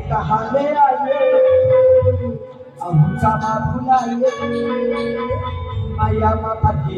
कहाले आये हमका बुलाए माया मापी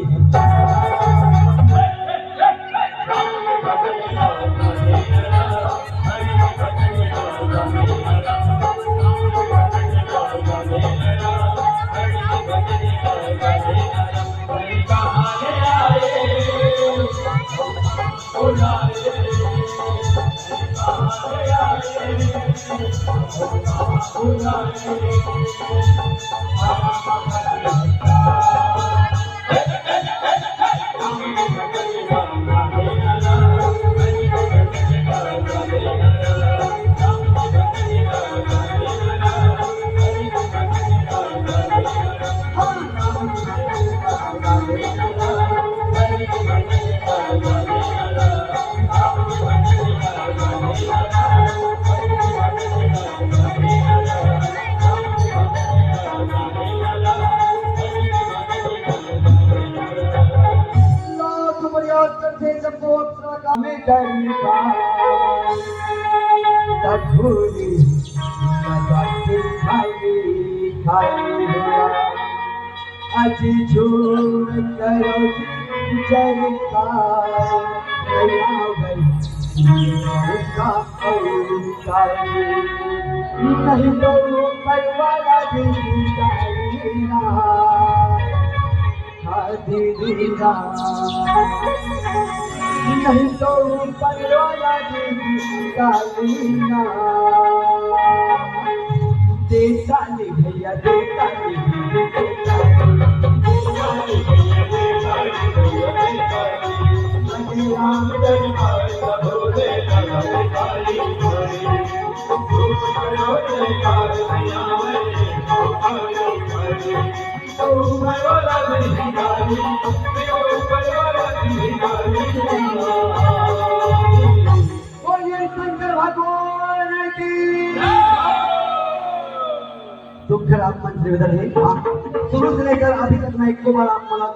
अजी झूम करो जयका नया का नहीं तो परवाला दीना दीना नहीं तो परवाला दीना देता नहीं भैया देता दुःखराम मंत्री उधर है शुरू से लेकर अभी तक मैं एक बार आप मला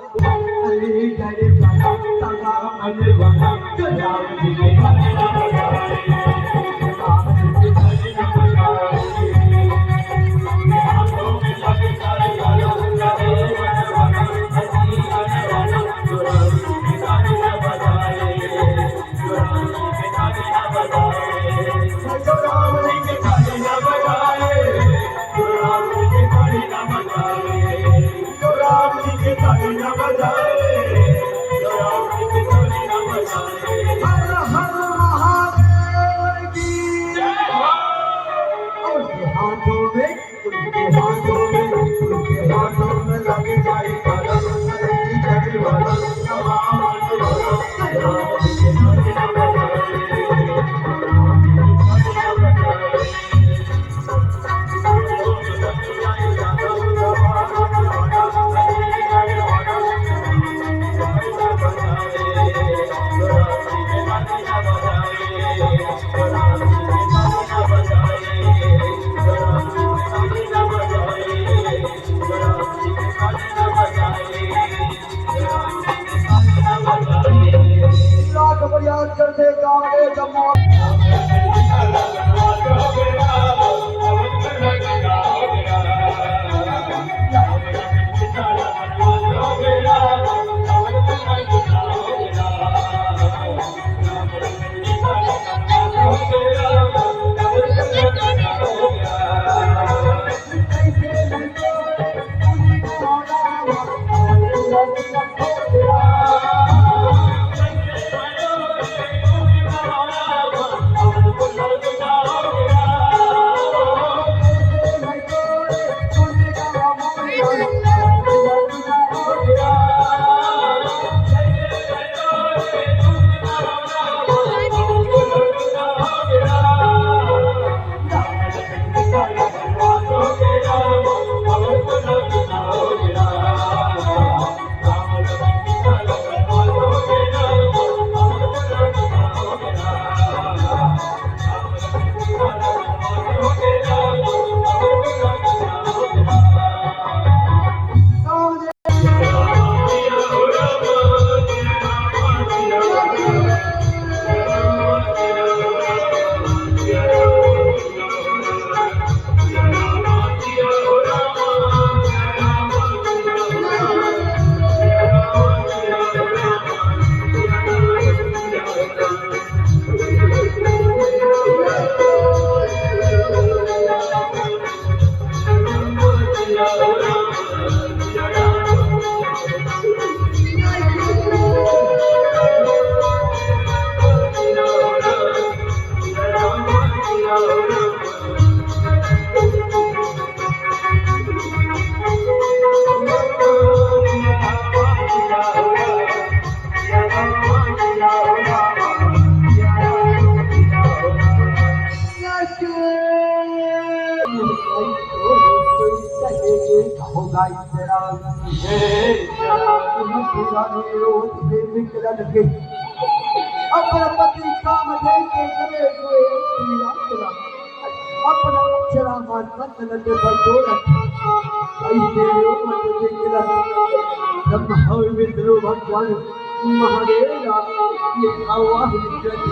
गावामध्ये जन्म अपना पति काम दे के करे हुए अपना अक्षरा मान नंदे बटोरा ऐसे मत देखला जब हवे मित्रो भगवान महादेव ये आवाज निकलती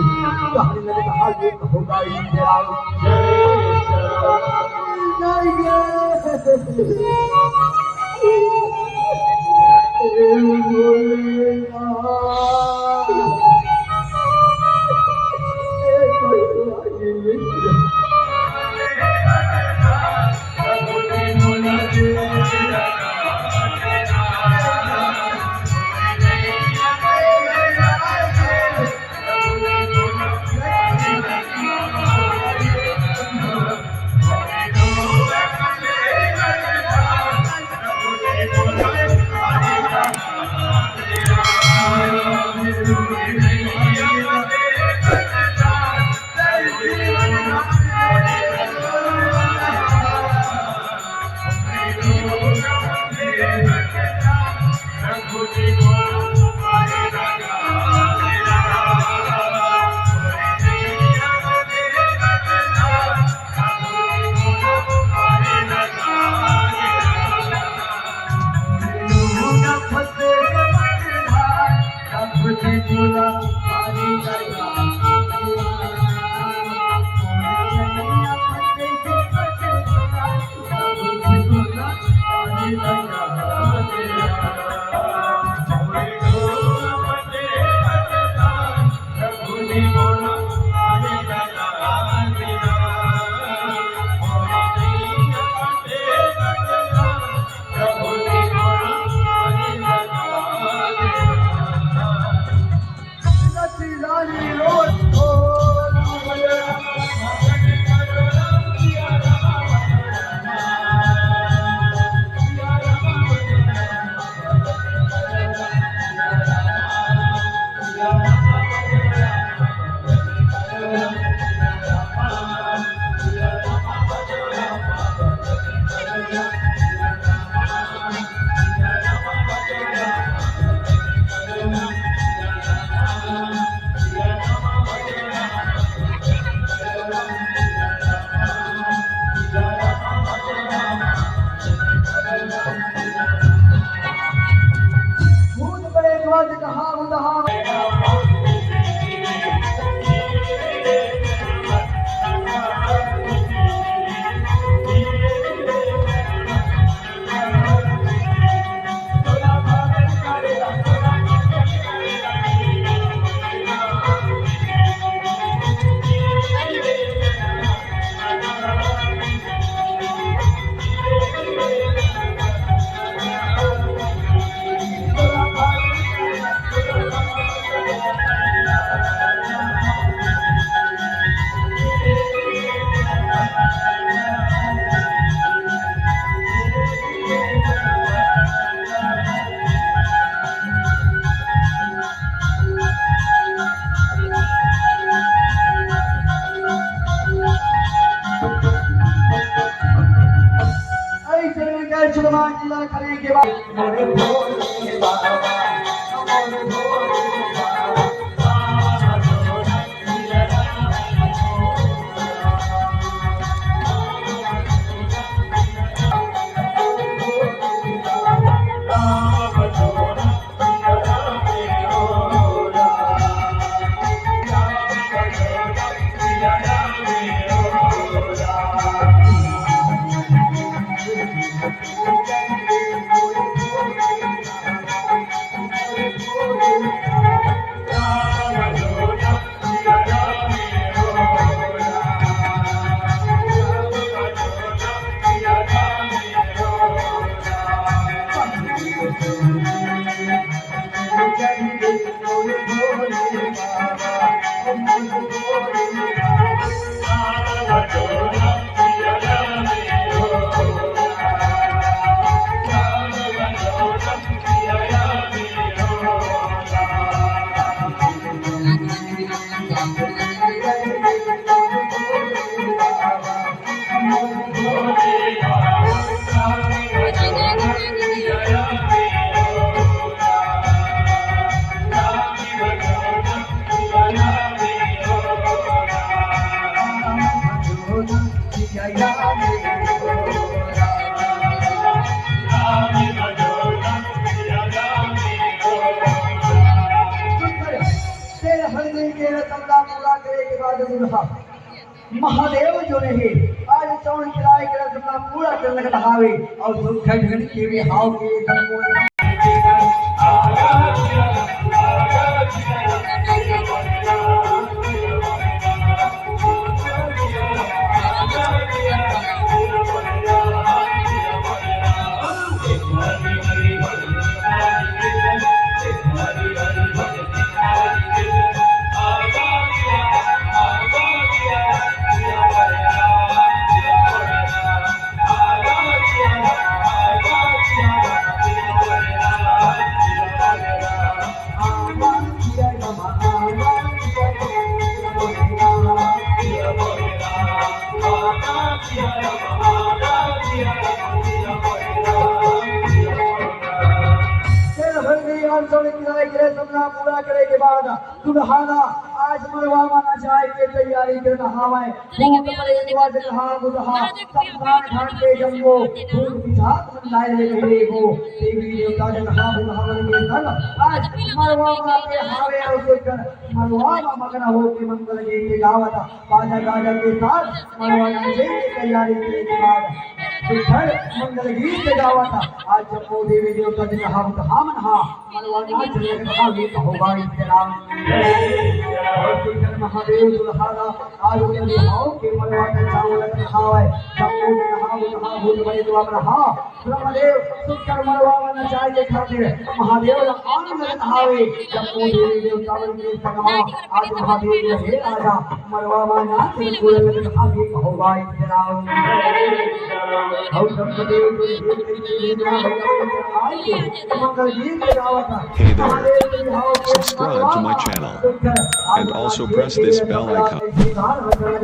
कहानी लगे कहा ये होगा तेरा कर चुनमा जिला करे के बाद मोरे भोले बाबा मोरे भोले बाबा महादेव जो नहीं आज चौड़ खिलाए के रसगुल्ला पूरा करने का ढहावे और दुख घड़ी के भी हाव के पूरा करे के बाद सुधारा आज मरवा माना चाहे के तैयारी कर नहावे भूत परे द्वार कहा बुधा संसार घाट पे जंगो भूत पिछात मन लाए ले गए हो देवी देवता जन कहा बुधावन के धन आज मरवा माना के हावे और कर मरवा माना मगन हो के मंगल गीत गावता बाजा गाजा के साथ मरवा नाचे की तैयारी करे के बाद सुधर मंगल गीत गावता आज जम्मू देवी देवता जन कहा बुधावन हा मरवा नाच ले कहा गीत होगा इस्लाम महादेव दुल्हारा आज उन्हें हाव के मरवा का चावल नहावे सबको नहा भूत बड़े दुआ रहा ब्रह्मदेव सुकर मरवा वाला चाय के खातिर महादेव आनंद नहावे सबको देवी देवता बन के सगा आज महादेव हे राजा मरवा वाला तिलकुल नहा के होगा इस्लाम और ब्रह्मदेव मंगल गीत गावता Subscribe to my channel and also press this bell icon.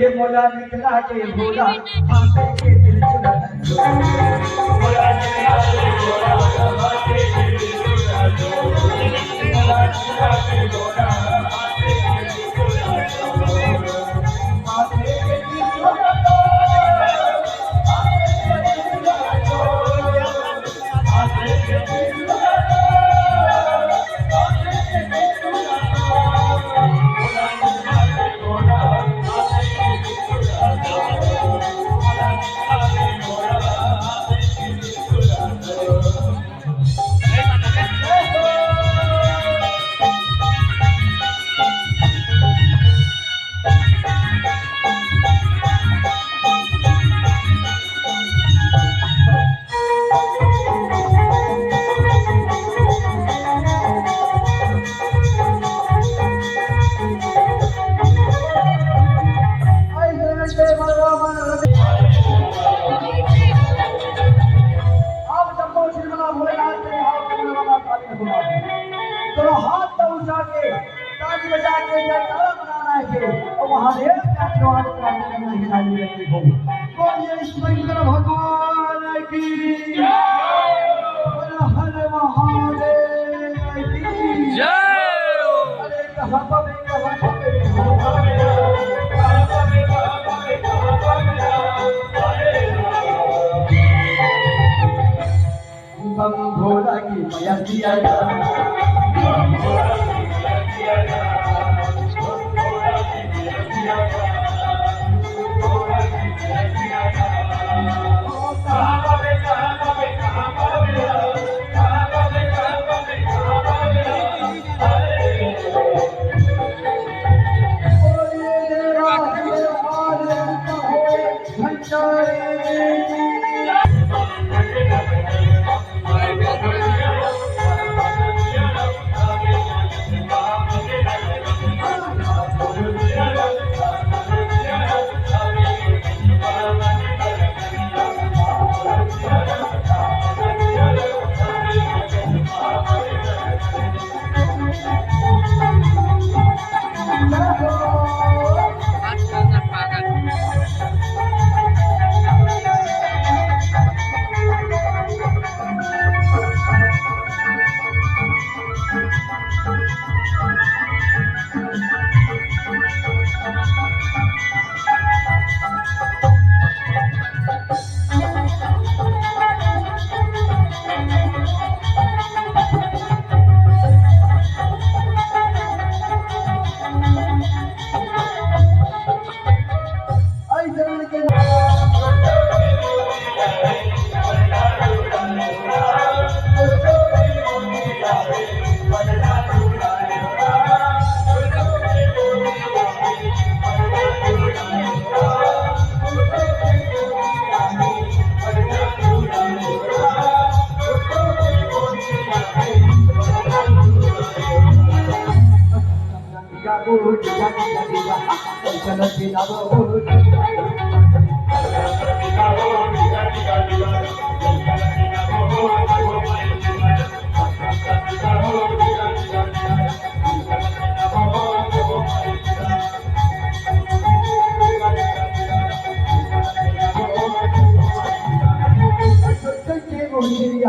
ये मोला निकला के भोला आंखें के दिल चुरा मोला निकला के भोला आंखें के दिल चुरा मोला निकला के भोला आंखें के दिल चुरा आंखें के दिल चुरा आंखें के दिल चुरा तो हाथ तो उठा के ताली बजा के जयकारा बनाना है के और महादेव का आशीर्वाद प्राप्त करना है हिलाली रहती हो बोलिए शंकर भगवान की जय हर महादेव की जय अरे कहां पे भोला की मैया दिया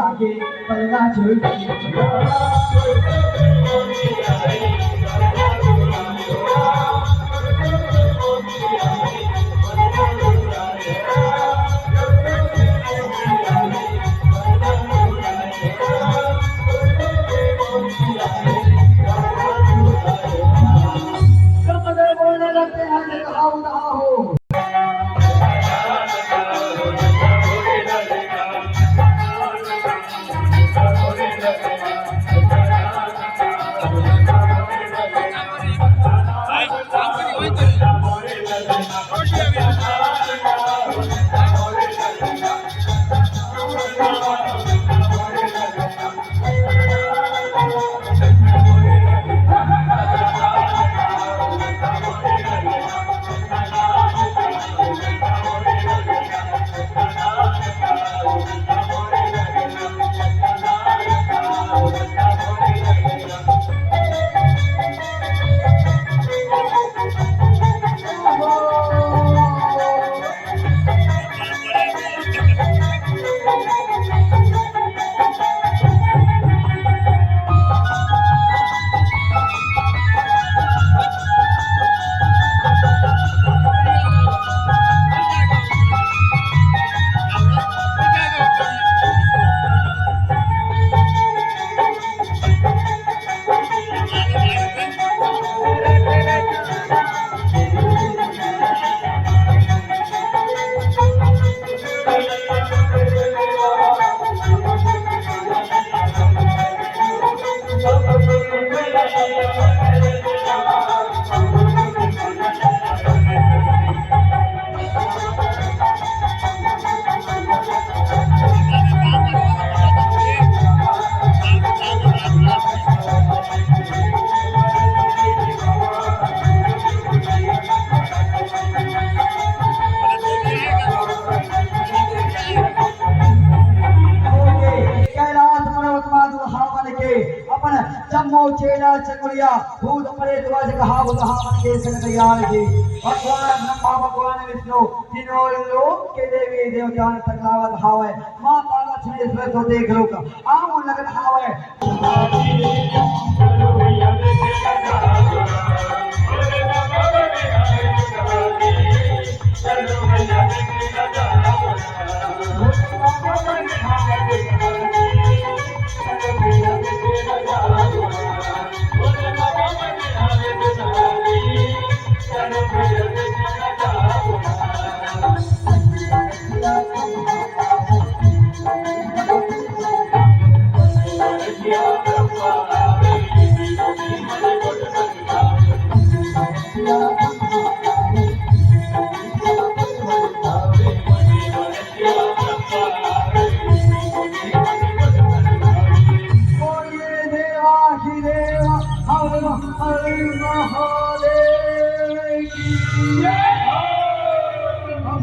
आगे पलना छोड़ बोलने लगते हैं आओ ना हो अपन जम्मो चेला चकुलिया भूत प्रेत वाज कहा मन के संग तैयार जी भगवान ब्रह्मा भगवान विष्णु तीनों लोक के देवी देवता तकलावत हावे माता लक्ष्मी से तो देख लो का आम लगन हावे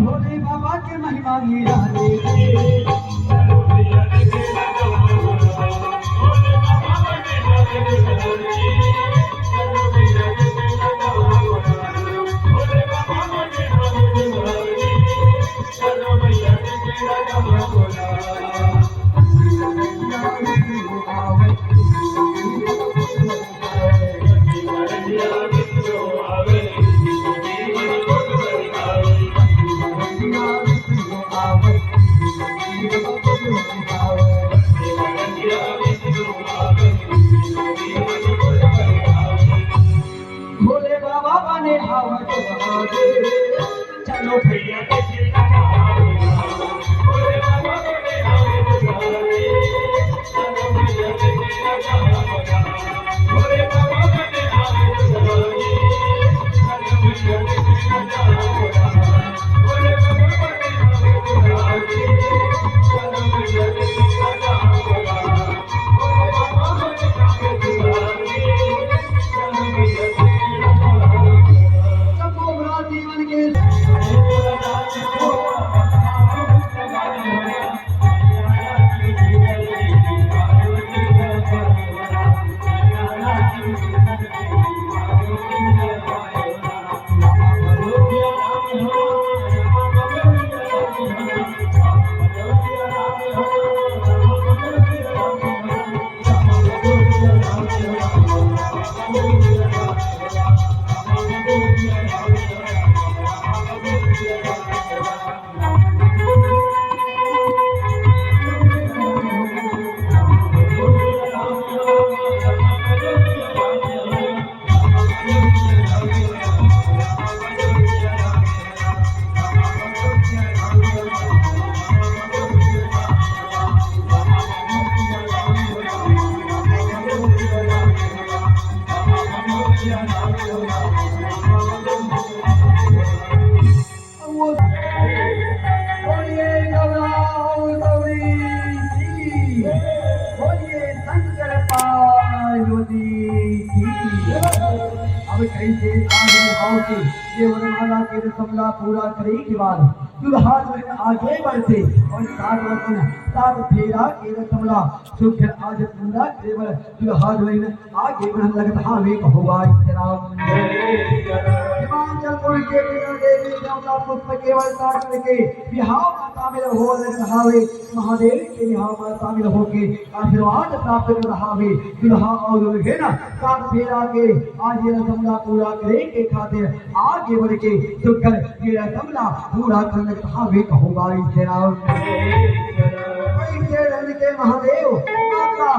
भोले बाबा के महिमा भोले बाबा बने हवा चलो भैया बोलिए गौरांग गौरी की, बोलिए शंकर पार्वती की। अब कैसे आगे भाव के ये वरमाला के रसमला पूरा करे के बाद दुल्हा दुल्हन आगे बढ़ते और सात वचन सात फेरा के रसमला सुख आज पूरा केवल दुल्हा दुल्हन आगे बढ़ने लगता हाँ वे होगा हिमाचलपुर के बिना देवी देवता पुष्प केवल काट के बिहाव माता में हो रहावे महादेव के बिहाव माता में होके आशीर्वाद प्राप्त कर रहावे दुल्हा और दुल्हन सात फेरा के आज ये रसमला पूरा करे के खातिर आगे बढ़ के सुखर ये रसमला पूरा करने कहा वे होगा के महादेव माता